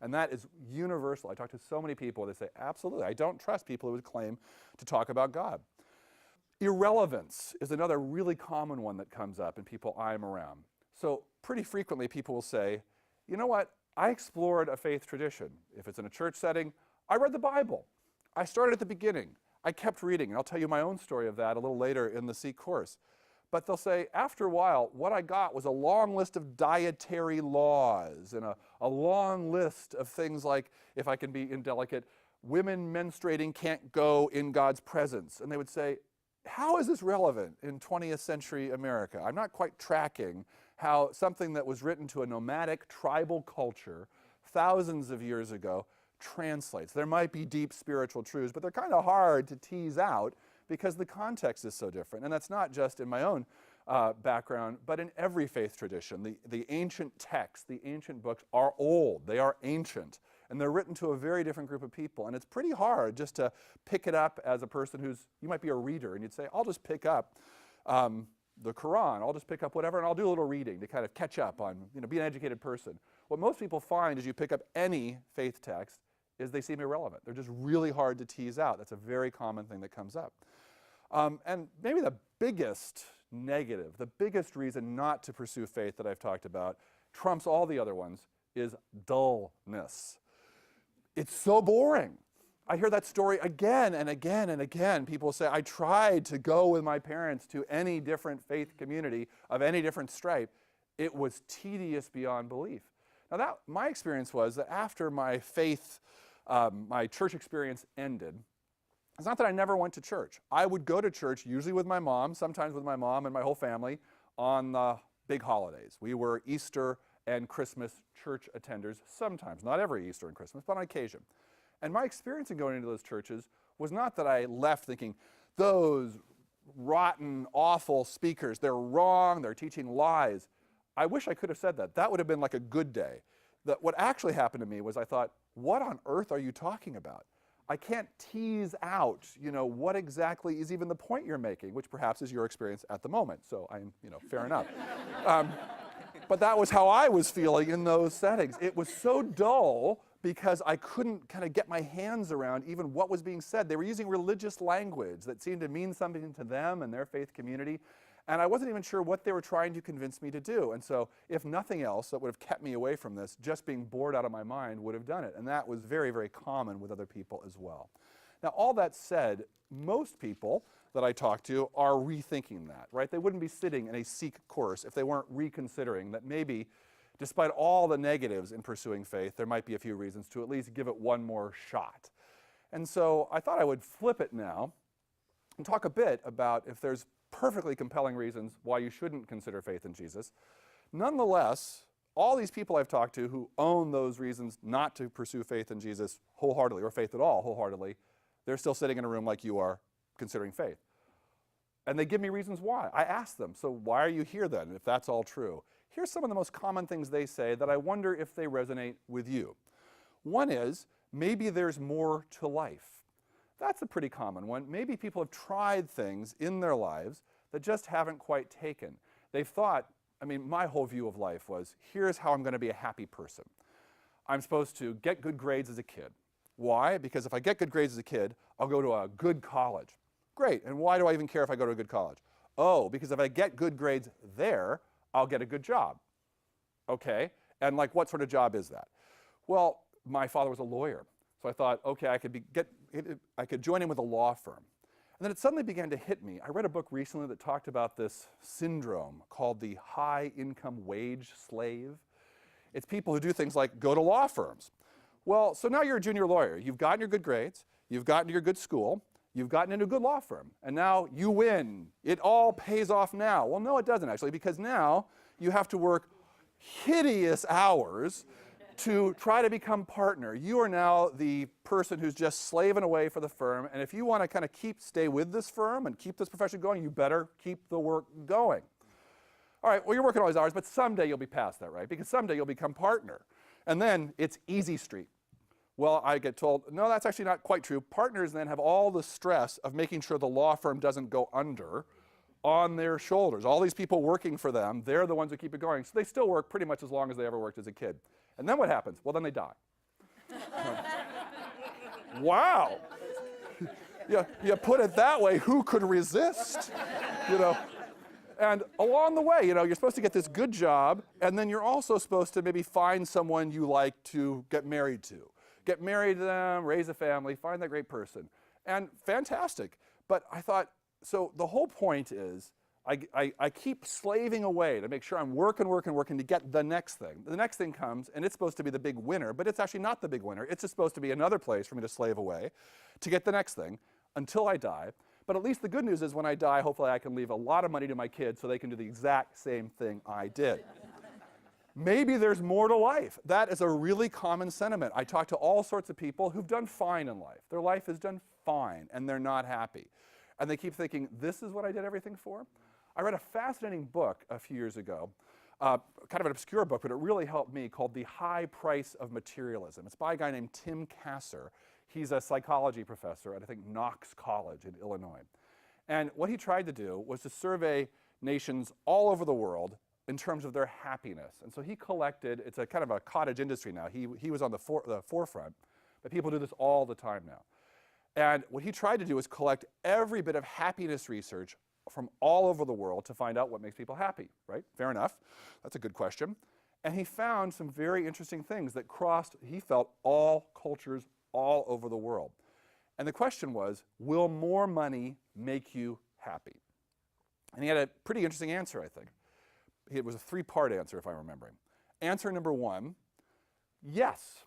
And that is universal. I talk to so many people, they say, absolutely, I don't trust people who would claim to talk about God. Irrelevance is another really common one that comes up in people I'm around. So pretty frequently people will say, you know what, I explored a faith tradition. If it's in a church setting, I read the Bible. I started at the beginning. I kept reading, and I'll tell you my own story of that a little later in the Seek course. But they'll say, after a while, what I got was a long list of dietary laws and a long list of things like, if I can be indelicate, women menstruating can't go in God's presence. And they would say, how is this relevant in 20th century America? I'm not quite tracking how something that was written to a nomadic tribal culture thousands of years ago translates. There might be deep spiritual truths, but they're kind of hard to tease out because the context is so different. And that's not just in my own background, but in every faith tradition. The ancient texts, the ancient books are old. They are ancient. And they're written to a very different group of people. And it's pretty hard just to pick it up as a person you might be a reader, and you'd say, I'll just pick up the Quran, I'll just pick up whatever, and I'll do a little reading to kind of catch up on, be an educated person. What most people find is you pick up any faith text is they seem irrelevant. They're just really hard to tease out. That's a very common thing that comes up. And maybe the biggest negative, the biggest reason not to pursue faith that I've talked about, trumps all the other ones, is dullness. It's so boring. I hear that story again and again and again. People say, I tried to go with my parents to any different faith community of any different stripe. It was tedious beyond belief. Now my experience was that after my faith, my church experience ended, it's not that I never went to church. I would go to church, usually with my mom, sometimes with my mom and my whole family, on the big holidays. We were Easter and Christmas church attenders sometimes, not every Easter and Christmas, but on occasion. And my experience in going into those churches was not that I left thinking, those rotten, awful speakers, they're wrong, they're teaching lies. I wish I could have said that. That would have been like a good day. What actually happened to me was I thought, what on earth are you talking about? I can't tease out, what exactly is even the point you're making, which perhaps is your experience at the moment. So I'm, fair enough. But that was how I was feeling in those settings. It was so dull because I couldn't kind of get my hands around even what was being said. They were using religious language that seemed to mean something to them and their faith community. And I wasn't even sure what they were trying to convince me to do. And so if nothing else that would have kept me away from this, just being bored out of my mind would have done it. And that was very, very common with other people as well. Now, all that said, most people that I talk to are rethinking that, right? They wouldn't be sitting in a Seek course if they weren't reconsidering that maybe, despite all the negatives in pursuing faith, there might be a few reasons to at least give it one more shot. And so I thought I would flip it now and talk a bit about if there's perfectly compelling reasons why you shouldn't consider faith in Jesus. Nonetheless, all these people I've talked to who own those reasons not to pursue faith in Jesus wholeheartedly, or faith at all wholeheartedly, they're still sitting in a room like you are considering faith. And they give me reasons why. I ask them, so why are you here then, if that's all true? Here's some of the most common things they say that I wonder if they resonate with you. One is, maybe there's more to life. That's a pretty common one. Maybe people have tried things in their lives that just haven't quite taken. They've thought, my whole view of life was, here's how I'm going to be a happy person. I'm supposed to get good grades as a kid. Why? Because if I get good grades as a kid, I'll go to a good college. Great, and why do I even care if I go to a good college? Oh, because if I get good grades there, I'll get a good job. Okay, and what sort of job is that? Well, my father was a lawyer. So I thought, okay, I could join in with a law firm. And then it suddenly began to hit me. I read a book recently that talked about this syndrome called the high income wage slave. It's people who do things like go to law firms. Well, so now you're a junior lawyer. You've gotten your good grades, you've gotten to your good school, you've gotten into a good law firm, and now you win. It all pays off now. Well, no, it doesn't actually, because now you have to work hideous hours to try to become partner. You are now the person who's just slaving away for the firm, and if you want to kind of stay with this firm and keep this profession going, you better keep the work going. All right, well, you're working all these hours, but someday you'll be past that, right? Because someday you'll become partner. And then it's easy street. Well, I get told, no, that's actually not quite true. Partners then have all the stress of making sure the law firm doesn't go under on their shoulders. All these people working for them, they're the ones who keep it going. So they still work pretty much as long as they ever worked as a kid. And then what happens? Well, then they die. Wow. You put it that way, who could resist? You know. And along the way, you're supposed to get this good job, and then you're also supposed to maybe find someone you like to get married to. Get married to them, raise a family, find that great person. And fantastic. But I thought, so the whole point is, I keep slaving away to make sure I'm working to get the next thing. The next thing comes, and it's supposed to be the big winner, but it's actually not the big winner. It's just supposed to be another place for me to slave away to get the next thing until I die. But at least the good news is when I die, hopefully I can leave a lot of money to my kids so they can do the exact same thing I did. Maybe there's more to life. That is a really common sentiment. I talk to all sorts of people who've done fine in life. Their life has done fine, and they're not happy. And they keep thinking, this is what I did everything for? I read a fascinating book a few years ago, kind of an obscure book, but it really helped me, called The High Price of Materialism. It's by a guy named Tim Kasser. He's a psychology professor at, I think, Knox College in Illinois. And what he tried to do was to survey nations all over the world in terms of their happiness. And so he collected, it's a kind of a cottage industry now. He was on the forefront, but people do this all the time now. And what he tried to do was collect every bit of happiness research from all over the world to find out what makes people happy, right? Fair enough. That's a good question. And he found some very interesting things that crossed, he felt, all cultures all over the world. And the question was, will more money make you happy? And he had a pretty interesting answer, I think. It was a three-part answer, if I'm remembering. Answer number one, yes,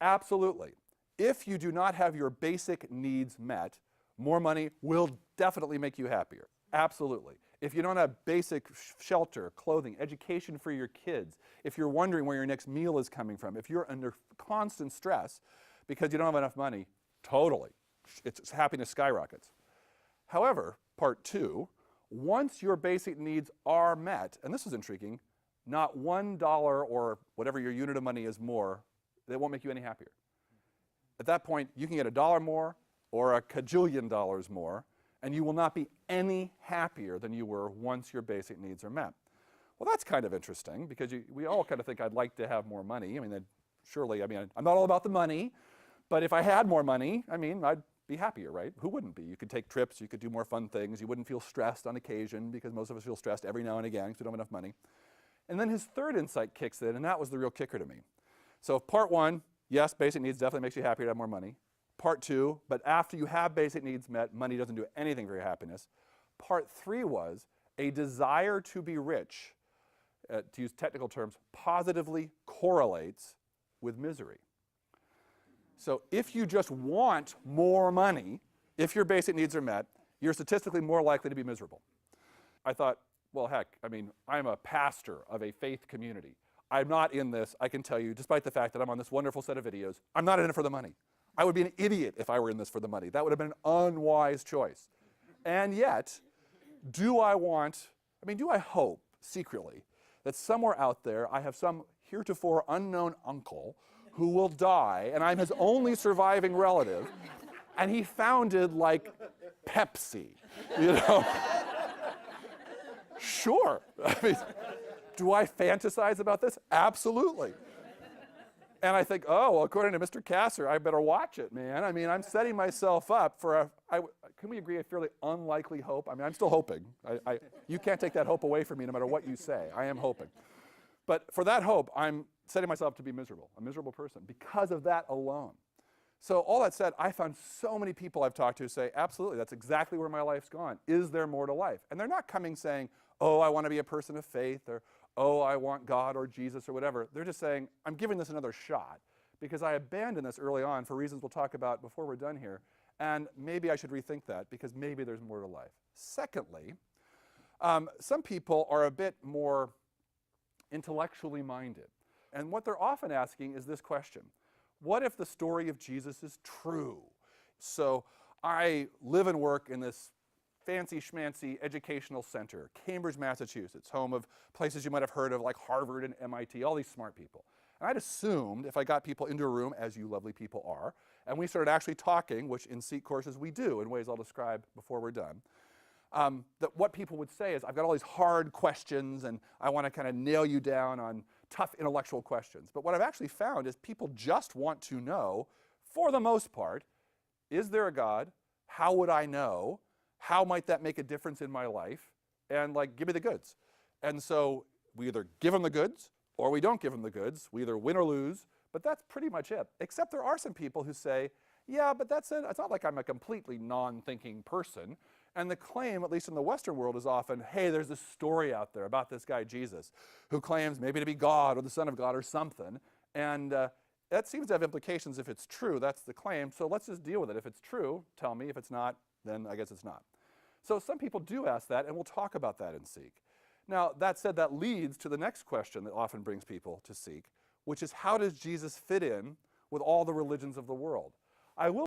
absolutely. If you do not have your basic needs met, more money will definitely make you happier. Absolutely. If you don't have basic shelter, clothing, education for your kids, if you're wondering where your next meal is coming from, if you're under constant stress because you don't have enough money, totally. Happiness skyrockets. However, part two, once your basic needs are met, and this is intriguing, not $1 or whatever your unit of money is more, they won't make you any happier. At that point, you can get $1 more or a cajillion dollars more, and you will not be any happier than you were once your basic needs are met. Well, that's kind of interesting because we all kind of think I'd like to have more money. I mean, surely, I'm not all about the money, but if I had more money, I'd be happier, right? Who wouldn't be? You could take trips, you could do more fun things, you wouldn't feel stressed on occasion because most of us feel stressed every now and again because we don't have enough money. And then his third insight kicks in, and that was the real kicker to me. So part one, yes, basic needs definitely makes you happier to have more money. Part two, but after you have basic needs met, money doesn't do anything for your happiness. Part three was a desire to be rich, to use technical terms, positively correlates with misery. So if you just want more money, if your basic needs are met, you're statistically more likely to be miserable. I thought, well, heck, I'm a pastor of a faith community. I'm not in this, I can tell you, despite the fact that I'm on this wonderful set of videos, I'm not in it for the money. I would be an idiot if I were in this for the money. That would have been an unwise choice. And yet, do I hope secretly that somewhere out there I have some heretofore unknown uncle who will die, and I'm his only surviving relative, and he founded, like, Pepsi, Sure. Do I fantasize about this? Absolutely. And I think, oh, well, according to Mr. Kasser, I better watch it, man. I'm setting myself up for can we agree, a fairly unlikely hope? I'm still hoping. You can't take that hope away from me no matter what you say. I am hoping. But for that hope, I'm setting myself up to be miserable, a miserable person, because of that alone. So all that said, I found so many people I've talked to say, absolutely, that's exactly where my life's gone. Is there more to life? And they're not coming saying, oh, I want to be a person of faith, or oh, I want God or Jesus or whatever. They're just saying, I'm giving this another shot because I abandoned this early on for reasons we'll talk about before we're done here, and maybe I should rethink that because maybe there's more to life. Secondly, some people are a bit more intellectually minded, and what they're often asking is this question: what if the story of Jesus is true? So I live and work in this fancy schmancy educational center, Cambridge, Massachusetts, home of places you might have heard of like Harvard and MIT, all these smart people. And I'd assumed if I got people into a room, as you lovely people are, and we started actually talking, which in SEEK courses we do in ways I'll describe before we're done, that what people would say is, I've got all these hard questions and I want to kind of nail you down on tough intellectual questions. But what I've actually found is people just want to know, for the most part, is there a God? How would I know? How might that make a difference in my life? And like, give me the goods. And so we either give them the goods or we don't give them the goods. We either win or lose, but that's pretty much it. Except there are some people who say, yeah, but that's it. It's not like I'm a completely non-thinking person. And the claim, at least in the Western world, is often, hey, there's this story out there about this guy Jesus who claims maybe to be God or the Son of God or something. And that seems to have implications if it's true. That's the claim. So let's just deal with it. If it's true, tell me. If it's not, then I guess it's not. So some people do ask that, and we'll talk about that in Seek. Now, that said, that leads to the next question that often brings people to Seek, which is how does Jesus fit in with all the religions of the world? I will